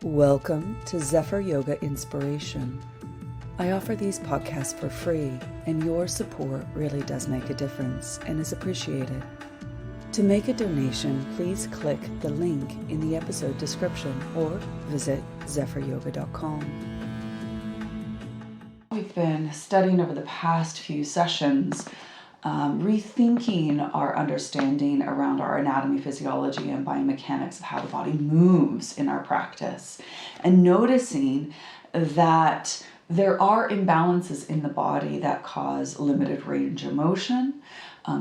Welcome to Zephyr Yoga Inspiration. I offer these podcasts for free, and your support really does make a difference and is appreciated. To make a donation, please click the link in the episode description or visit zephyryoga.com. We've been studying over the past few sessions rethinking our understanding around our anatomy, physiology, and biomechanics of how the body moves in our practice, and noticing that there are imbalances in the body that cause limited range of motion,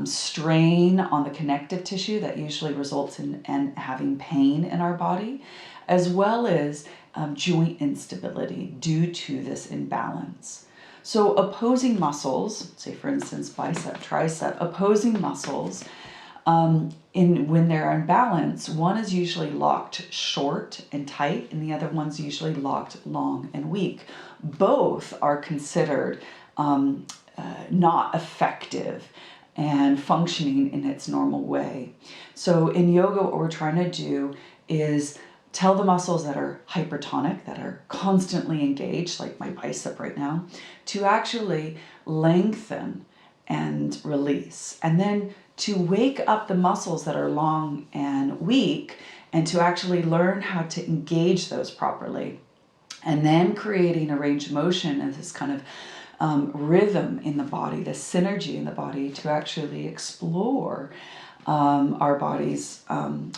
strain on the connective tissue that usually results in having pain in our body, as well as joint instability due to this imbalance. So opposing muscles, say for instance bicep, tricep, opposing muscles, when they're in balance, one is usually locked short and tight, and the other one's usually locked long and weak. Both are considered not effective and functioning in its normal way. So in yoga, what we're trying to do is tell the muscles that are hypertonic, that are constantly engaged, like my bicep right now, to actually lengthen and release. And then to wake up the muscles that are long and weak, and to actually learn how to engage those properly. And then creating a range of motion and this kind of rhythm in the body, this synergy in the body to actually explore our body's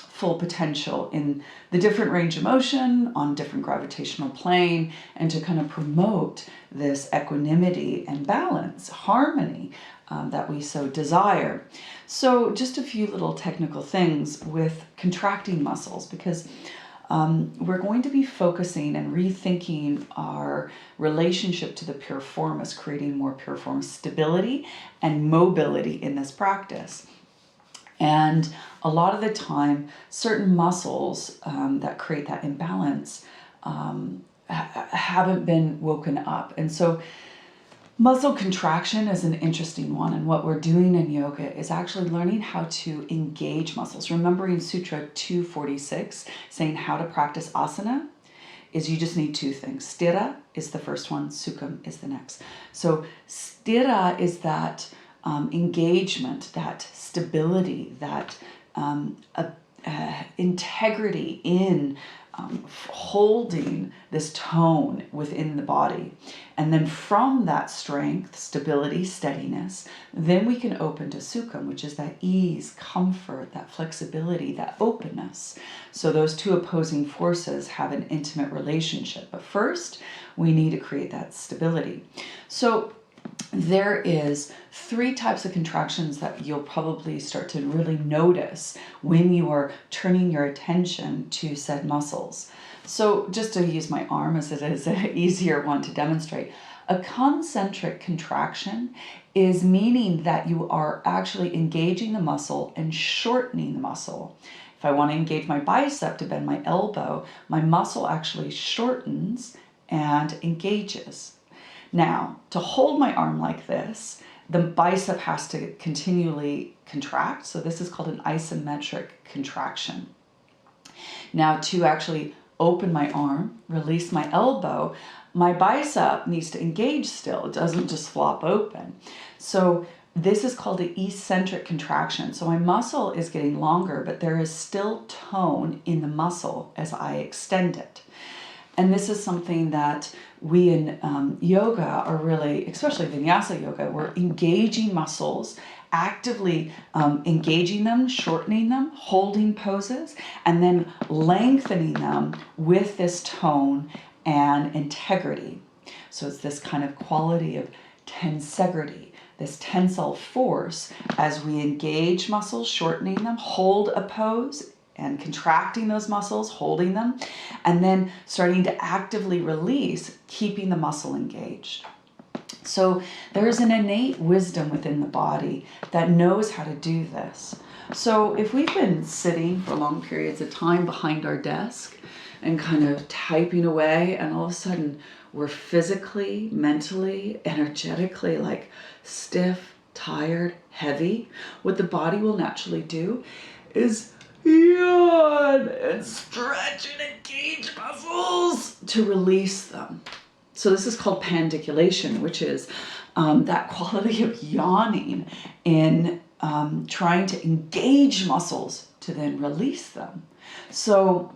full potential in the different range of motion on different gravitational plane, and to kind of promote this equanimity and balance, harmony that we so desire. So just a few little technical things with contracting muscles, because we're going to be focusing and rethinking our relationship to the piriformis, creating more piriformis stability and mobility in this practice. And a lot of the time, certain muscles that create that imbalance haven't been woken up. And so muscle contraction is an interesting one. And what we're doing in yoga is actually learning how to engage muscles. Remembering Sutra 246, saying how to practice asana, is you just need two things. Sthira is the first one, Sukham is the next. So sthira is that engagement, that stability, that integrity in holding this tone within the body. And then from that strength, stability, steadiness, then we can open to Sukham, which is that ease, comfort, that flexibility, that openness. So those two opposing forces have an intimate relationship. But first, we need to create that stability. So there is 3 types of contractions that you'll probably start to really notice when you are turning your attention to said muscles. So just to use my arm as it is an easier one to demonstrate, a concentric contraction is meaning that you are actually engaging the muscle and shortening the muscle. If I want to engage my bicep to bend my elbow, my muscle actually shortens and engages. Now, to hold my arm like this, the bicep has to continually contract. So this is called an isometric contraction. Now, to actually open my arm, release my elbow, my bicep needs to engage still. It doesn't just flop open. So this is called an eccentric contraction. So my muscle is getting longer, but there is still tone in the muscle as I extend it. And this is something that we in yoga are really, especially vinyasa yoga, we're engaging muscles, actively engaging them, shortening them, holding poses, and then lengthening them with this tone and integrity. So it's this kind of quality of tensegrity, this tensile force as we engage muscles, shortening them, hold a pose, and contracting those muscles, holding them, and then starting to actively release, keeping the muscle engaged. So there's an innate wisdom within the body that knows how to do this. So if we've been sitting for long periods of time behind our desk and kind of typing away, and all of a sudden we're physically, mentally, energetically like stiff, tired, heavy, what the body will naturally do is yawn and stretch and engage muscles. to release them. So this is called pandiculation, which is that quality of yawning in trying to engage muscles to then release them. So,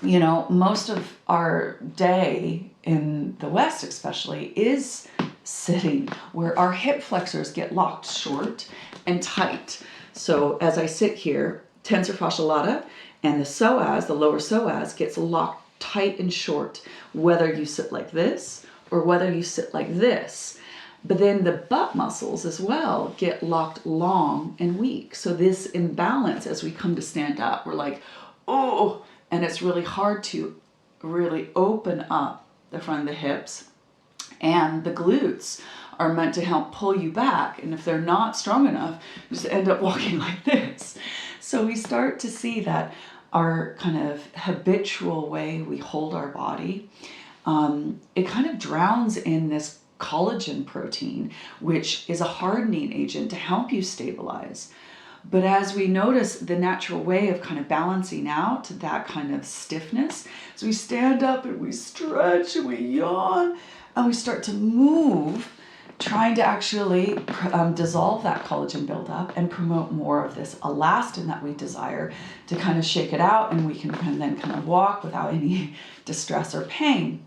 you know, most of our day in the West especially is sitting, where our hip flexors get locked short and tight. So as I sit here, tensor fascia lata and the psoas, the lower psoas, gets locked tight and short, whether you sit like this or whether you sit like this. But then the butt muscles as well get locked long and weak. So this imbalance, as we come to stand up, we're like, oh, and it's really hard to really open up the front of the hips. And the glutes are meant to help pull you back. And if they're not strong enough, you just end up walking like this. So we start to see that our kind of habitual way we hold our body, it kind of drowns in this collagen protein, which is a hardening agent to help you stabilize. But as we notice the natural way of kind of balancing out that kind of stiffness, so we stand up and we stretch and we yawn and we start to move, trying to actually dissolve that collagen buildup and promote more of this elastin that we desire to kind of shake it out, and we can then kind of walk without any distress or pain.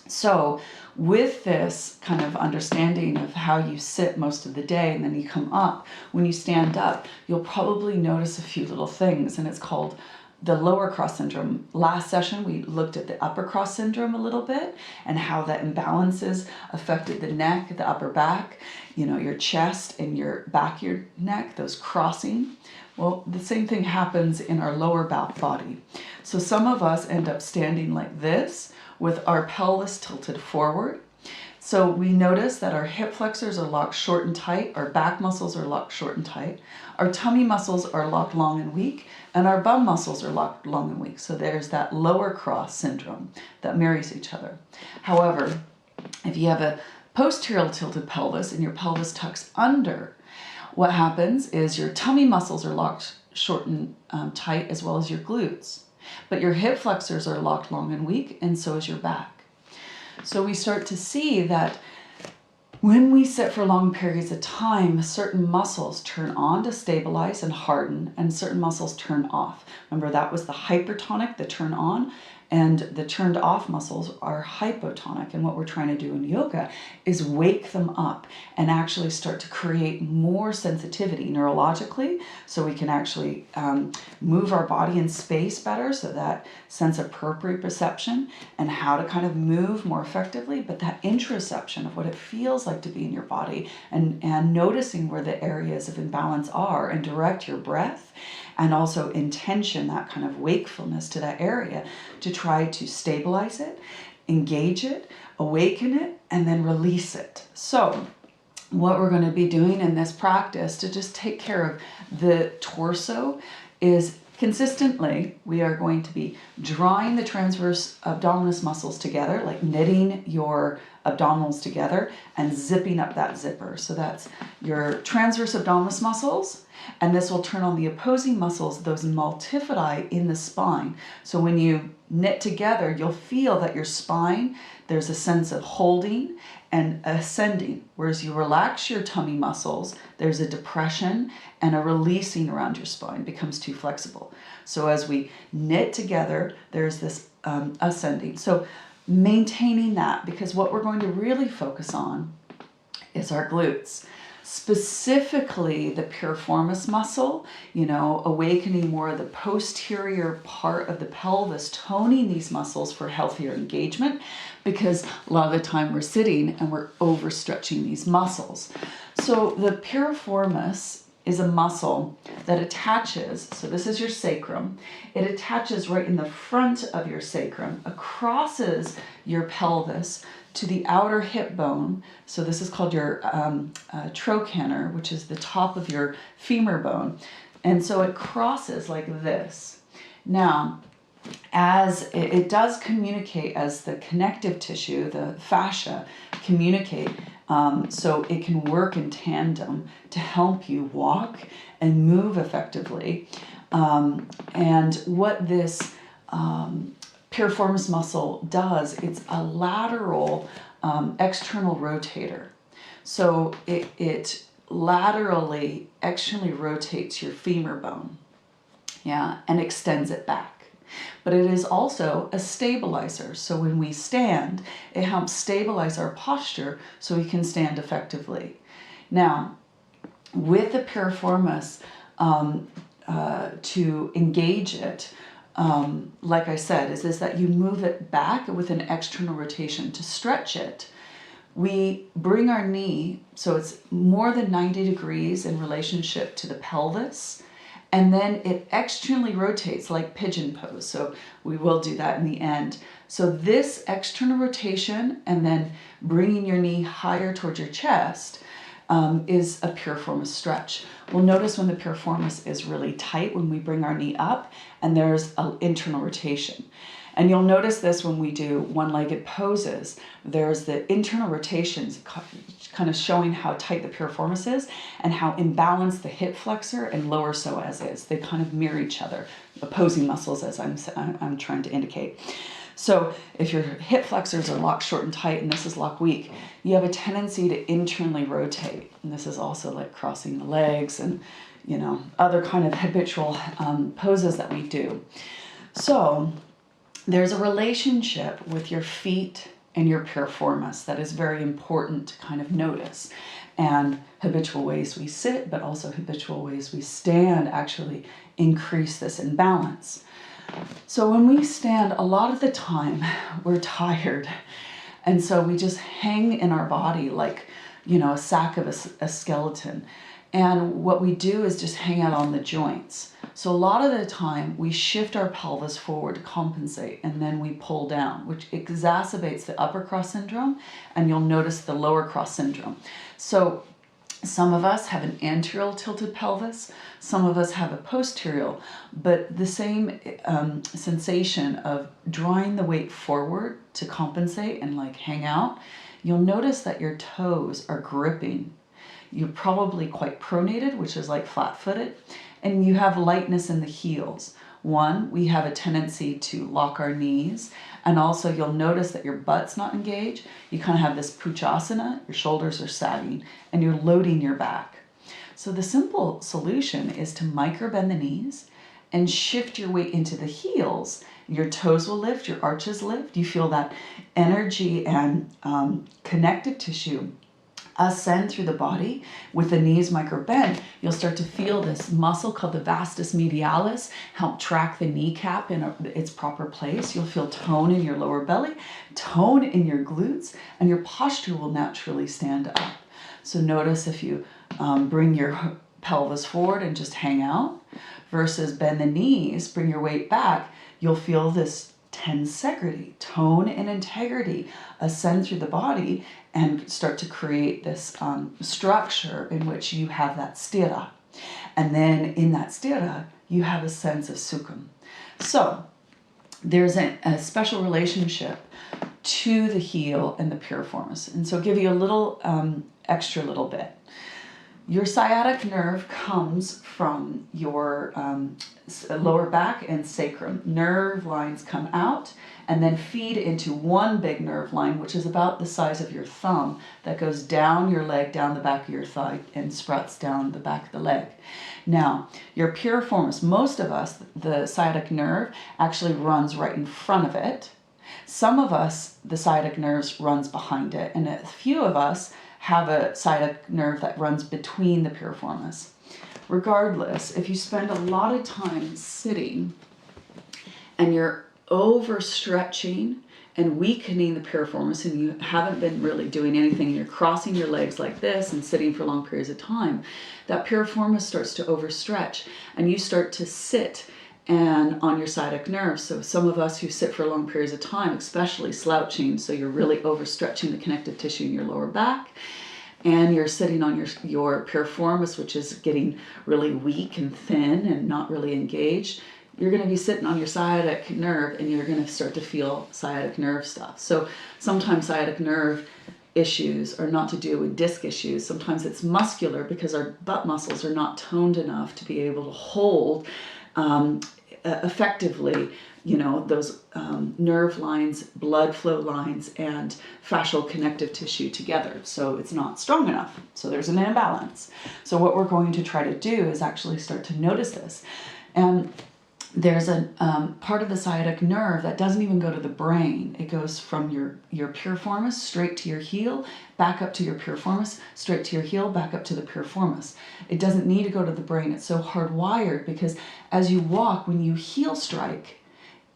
So with this kind of understanding of how you sit most of the day and then you come up, when you stand up, you'll probably notice a few little things, and it's called the lower cross syndrome. Last session, we looked at the upper cross syndrome a little bit and how that imbalances affected the neck, the upper back, you know, your chest and your back of your neck, those crossing. Well, the same thing happens in our lower back body. So some of us end up standing like this with our pelvis tilted forward. So we notice that our hip flexors are locked short and tight, our back muscles are locked short and tight, our tummy muscles are locked long and weak, and our bum muscles are locked long and weak. So there's that lower cross syndrome that marries each other. However, if you have a posterior tilted pelvis and your pelvis tucks under, what happens is your tummy muscles are locked short and tight, as well as your glutes. But your hip flexors are locked long and weak, and so is your back. So we start to see that when we sit for long periods of time, certain muscles turn on to stabilize and harden, and certain muscles turn off. Remember, that was the hypertonic, the turn on, and the turned off muscles are hypotonic. And what we're trying to do in yoga is wake them up and actually start to create more sensitivity neurologically, so we can actually move our body in space better, so that sense of proprioception and how to kind of move more effectively, but that interoception of what it feels like to be in your body, and noticing where the areas of imbalance are, and direct your breath and also intention, that kind of wakefulness to that area, to try to stabilize it, engage it, awaken it, and then release it. So what we're going to be doing in this practice to just take care of the torso is consistently, we are going to be drawing the transverse abdominis muscles together, like knitting your abdominals together and zipping up that zipper. So that's your transverse abdominis muscles, and this will turn on the opposing muscles, those multifidi in the spine. So when you knit together, you'll feel that your spine, there's a sense of holding and ascending. Whereas you relax your tummy muscles, there's a depression and a releasing around your spine, becomes too flexible. So as we knit together, there's this ascending. So maintaining that, because what we're going to really focus on is our glutes. Specifically the piriformis muscle, you know, awakening more of the posterior part of the pelvis, toning these muscles for healthier engagement, because a lot of the time we're sitting and we're overstretching these muscles. So the piriformis is a muscle that attaches, so this is your sacrum, it attaches right in the front of your sacrum, crosses your pelvis to the outer hip bone. So this is called your trochanter, which is the top of your femur bone. And so it crosses like this. Now, as it does communicate, as the connective tissue, the fascia communicate, so it can work in tandem to help you walk and move effectively. And what this piriformis muscle does, it's a lateral external rotator. So it laterally externally rotates your femur bone, yeah, and extends it back. But it is also a stabilizer. So when we stand, it helps stabilize our posture so we can stand effectively. Now, with the piriformis, to engage it, like I said, is that you move it back with an external rotation. To stretch it, we bring our knee, so it's more than 90 degrees in relationship to the pelvis, and then it externally rotates like pigeon pose. So we will do that in the end. So this external rotation and then bringing your knee higher towards your chest is a piriformis stretch. We'll notice when the piriformis is really tight when we bring our knee up, and there's an internal rotation. And you'll notice this when we do one-legged poses. There's the internal rotations kind of showing how tight the piriformis is and how imbalanced the hip flexor and lower psoas is. They kind of mirror each other, opposing muscles, as I'm trying to indicate. So if your hip flexors are locked short and tight and this is locked weak, you have a tendency to internally rotate. And this is also like crossing the legs and, you know, other kind of habitual poses that we do. So there's a relationship with your feet and your piriformis that is very important to kind of notice. And habitual ways we sit, but also habitual ways we stand actually increase this imbalance. So when we stand, a lot of the time we're tired. And so we just hang in our body like, you know, a sack of a skeleton. And what we do is just hang out on the joints. So a lot of the time we shift our pelvis forward to compensate, and then we pull down, which exacerbates the upper cross syndrome, and you'll notice the lower cross syndrome. So some of us have an anterior tilted pelvis, some of us have a posterior, but the same sensation of drawing the weight forward to compensate and like hang out, you'll notice that your toes are gripping. You're probably quite pronated, which is like flat-footed, and you have lightness in the heels. One, we have a tendency to lock our knees, and also you'll notice that your butt's not engaged. You kind of have this puchasana, your shoulders are sagging, and you're loading your back. So the simple solution is to micro-bend the knees and shift your weight into the heels. Your toes will lift, your arches lift. You feel that energy and connective tissue ascend through the body. With the knees micro bend, you'll start to feel this muscle called the vastus medialis help track the kneecap in its proper place. You'll feel tone in your lower belly, tone in your glutes, and your posture will naturally stand up. So notice if you bring your pelvis forward and just hang out versus bend the knees, bring your weight back, you'll feel this tensegrity, tone and integrity ascend through the body and start to create this structure in which you have that sthira. And then in that sthira, you have a sense of sukham. So there's a special relationship to the heel and the piriformis. And so I'll give you a little extra little bit. Your sciatic nerve comes from your lower back and sacrum. Nerve lines come out and then feed into one big nerve line, which is about the size of your thumb, that goes down your leg, down the back of your thigh, and sprouts down the back of the leg. Now, your piriformis, most of us, the sciatic nerve actually runs right in front of it. Some of us, the sciatic nerve runs behind it, and a few of us have a sciatic nerve that runs between the piriformis. Regardless, if you spend a lot of time sitting and you're overstretching and weakening the piriformis and you haven't been really doing anything and you're crossing your legs like this and sitting for long periods of time, that piriformis starts to overstretch and you start to sit and on your sciatic nerve. So some of us who sit for long periods of time, especially slouching, so you're really overstretching the connective tissue in your lower back, and you're sitting on your piriformis, which is getting really weak and thin and not really engaged, you're going to be sitting on your sciatic nerve and you're going to start to feel sciatic nerve stuff. So sometimes sciatic nerve issues are not to do with disc issues. Sometimes it's muscular because our butt muscles are not toned enough to be able to hold effectively those nerve lines, blood flow lines, and fascial connective tissue together. So it's not strong enough. So there's an imbalance. So what we're going to try to do is actually start to notice this. And there's a part of the sciatic nerve that doesn't even go to the brain. It goes from your piriformis straight to your heel, back up to your piriformis, straight to your heel, back up to the piriformis. It doesn't need to go to the brain. It's so hardwired because as you walk, when you heel strike,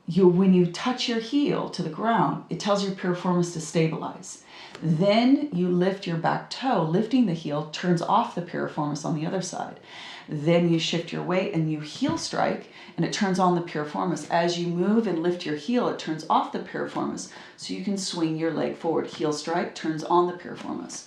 when you touch your heel to the ground, it tells your piriformis to stabilize. Then you lift your back toe. Lifting the heel turns off the piriformis on the other side. Then you shift your weight and you heel strike, and it turns on the piriformis. As you move and lift your heel, it turns off the piriformis, so you can swing your leg forward. Heel strike turns on the piriformis.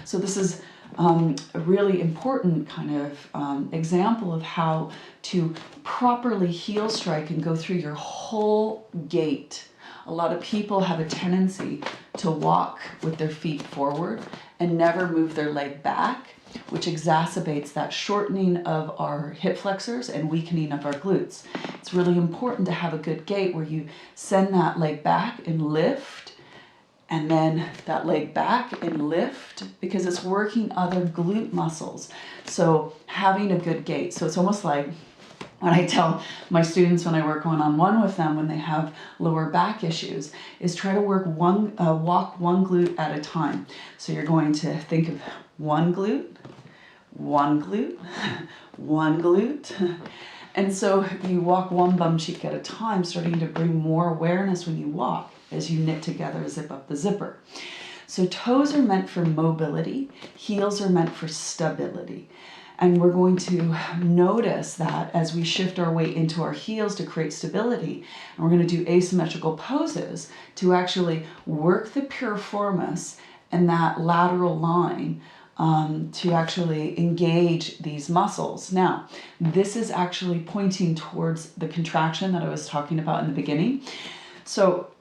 So this is a really important kind of example of how to properly heel strike and go through your whole gait. A lot of people have a tendency to walk with their feet forward and never move their leg back, which exacerbates that shortening of our hip flexors and weakening of our glutes. It's really important to have a good gait where you send that leg back and lift, and then that leg back and lift, because it's working other glute muscles. So having a good gait. So it's almost like what I tell my students when I work one-on-one with them when they have lower back issues is try to walk one glute at a time. So you're going to think of one glute, one glute, one glute. And so you walk one bum cheek at a time, starting to bring more awareness when you walk as you knit together, zip up the zipper. So toes are meant for mobility, heels are meant for stability. And we're going to notice that as we shift our weight into our heels to create stability, and we're going to do asymmetrical poses to actually work the piriformis and that lateral line to actually engage these muscles. Now, this is actually pointing towards the contraction that I was talking about in the beginning. So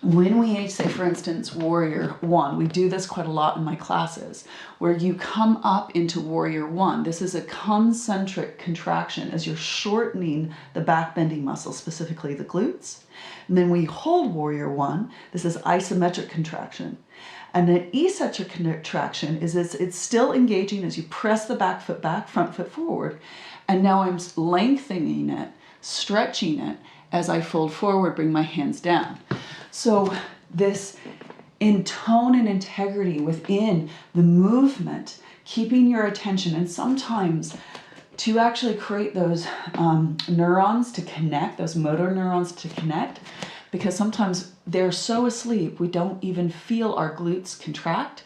when we say, for instance, warrior one, we do this quite a lot in my classes, where you come up into warrior one. This is a concentric contraction as you're shortening the back bending muscle, specifically the glutes. And then we hold warrior one. This is isometric contraction. And an eccentric contraction is it's still engaging as you press the back foot back, front foot forward. And now I'm lengthening it, stretching it as I fold forward, bring my hands down. So this in tone and integrity within the movement, keeping your attention, and sometimes to actually create those neurons to connect, those motor neurons to connect, because sometimes they're so asleep we don't even feel our glutes contract.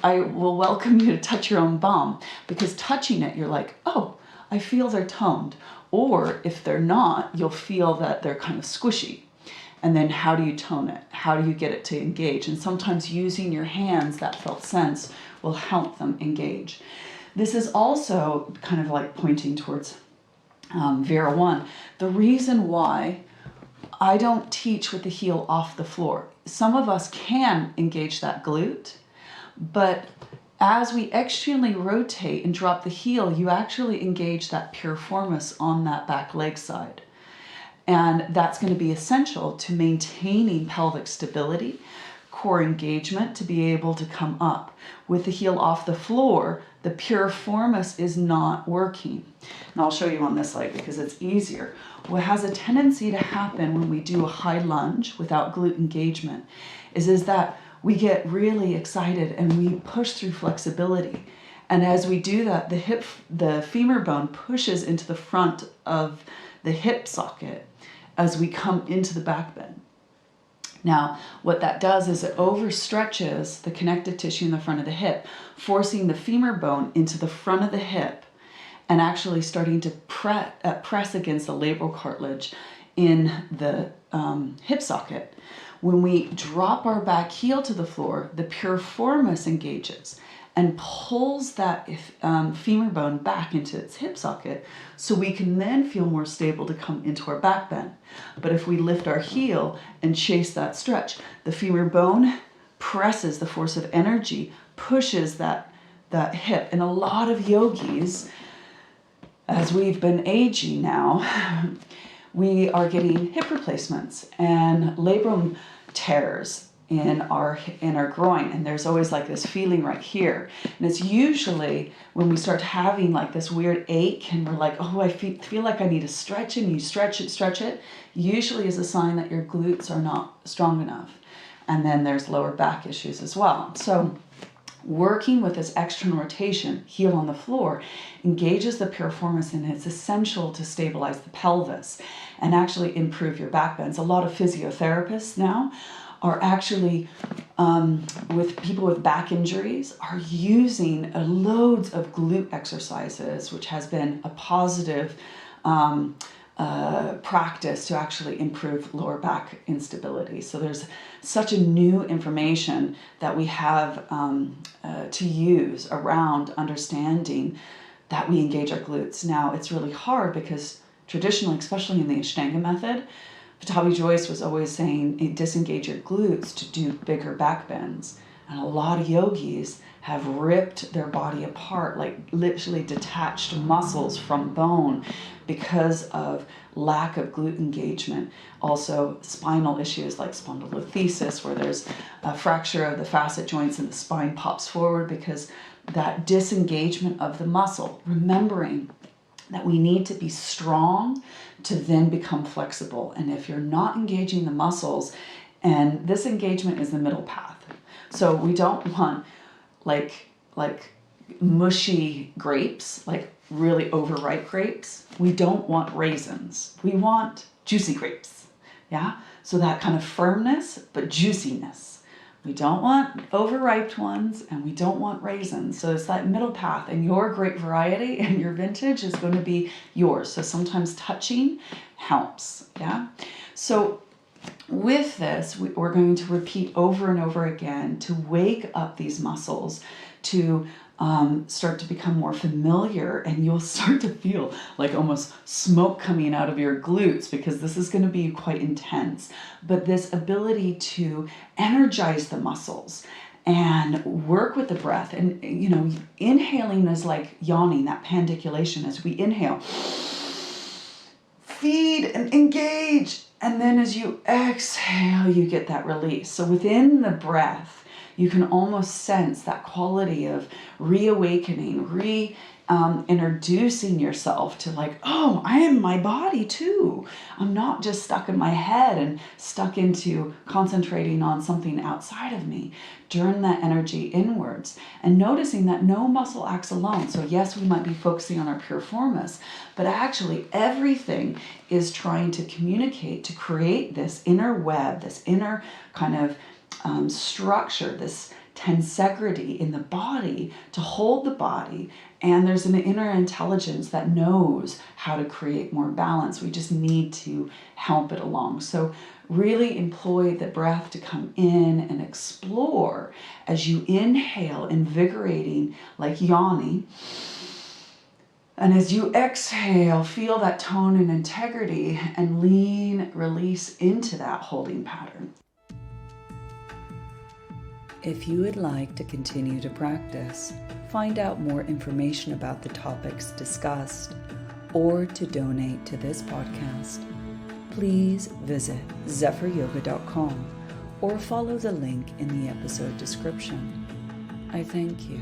I will welcome you to touch your own bum, because touching it, you're like, oh, I feel they're toned. Or if they're not, you'll feel that they're kind of squishy. And then how do you tone it? How do you get it to engage? And sometimes using your hands, that felt sense, will help them engage. This is also kind of like pointing towards Vera 1. The reason why I don't teach with the heel off the floor. Some of us can engage that glute, but as we externally rotate and drop the heel, you actually engage that piriformis on that back leg side. And that's going to be essential to maintaining pelvic stability, core engagement, to be able to come up. With the heel off the floor, the piriformis is not working. And I'll show you on this leg because it's easier. What has a tendency to happen when we do a high lunge without glute engagement is that we get really excited and we push through flexibility. And as we do that, the femur bone pushes into the front of the hip socket as we come into the back bend. Now, what that does is it overstretches the connective tissue in the front of the hip, forcing the femur bone into the front of the hip and actually starting to press against the labral cartilage in the hip socket. When we drop our back heel to the floor, the piriformis engages and pulls that femur bone back into its hip socket, so we can then feel more stable to come into our back bend. But if we lift our heel and chase that stretch, the femur bone presses, the force of energy pushes that hip. And a lot of yogis, as we've been aging now, we are getting hip replacements and labrum tears in our groin, and there's always like this feeling right here, and it's usually when we start having like this weird ache and we're like, oh, I feel like I need to stretch it, and you stretch it usually is a sign that your glutes are not strong enough. And then there's lower back issues as well. So working with this external rotation, heel on the floor, engages the piriformis, and it's essential to stabilize the pelvis and actually improve your back bends. A lot of physiotherapists now are actually, with people with back injuries, are using loads of glute exercises, which has been a positive practice to actually improve lower back instability. So there's such a new information that we have to use around understanding that we engage our glutes. Now, it's really hard because traditionally, especially in the Ashtanga method, Pattabhi Jois was always saying, disengage your glutes to do bigger back bends. And a lot of yogis have ripped their body apart, like literally detached muscles from bone because of lack of glute engagement. Also, spinal issues like spondylolisthesis, where there's a fracture of the facet joints and the spine pops forward because that disengagement of the muscle. Remembering that we need to be strong to then become flexible. And if you're not engaging the muscles, and this engagement is the middle path. So we don't want like mushy grapes, like really overripe grapes. We don't want raisins. We want juicy grapes. Yeah? So that kind of firmness, but juiciness. We don't want overripe ones, and we don't want raisins. So it's that middle path, and your grape variety and your vintage is going to be yours. So sometimes touching helps. Yeah? So with this, we're going to repeat over and over again to wake up these muscles, to start to become more familiar, and you'll start to feel like almost smoke coming out of your glutes, because this is going to be quite intense. But this ability to energize the muscles and work with the breath, and inhaling is like yawning, that pandiculation. As we inhale, feed and engage, and then as you exhale, you get that release. So within the breath, you can almost sense that quality of reawakening, introducing yourself to like, oh, I am my body too. I'm not just stuck in my head and stuck into concentrating on something outside of me. Turn that energy inwards and noticing that no muscle acts alone. So yes, we might be focusing on our piriformis, but actually everything is trying to communicate to create this inner web, this inner kind of structure, this tensegrity in the body to hold the body. And there's an inner intelligence that knows how to create more balance. We just need to help it along. So really employ the breath to come in and explore as you inhale, invigorating, like yawning. And as you exhale, feel that tone and integrity, and lean, release into that holding pattern. If you would like to continue to practice, find out more information about the topics discussed, or to donate to this podcast, please visit zephyryoga.com or follow the link in the episode description. I thank you.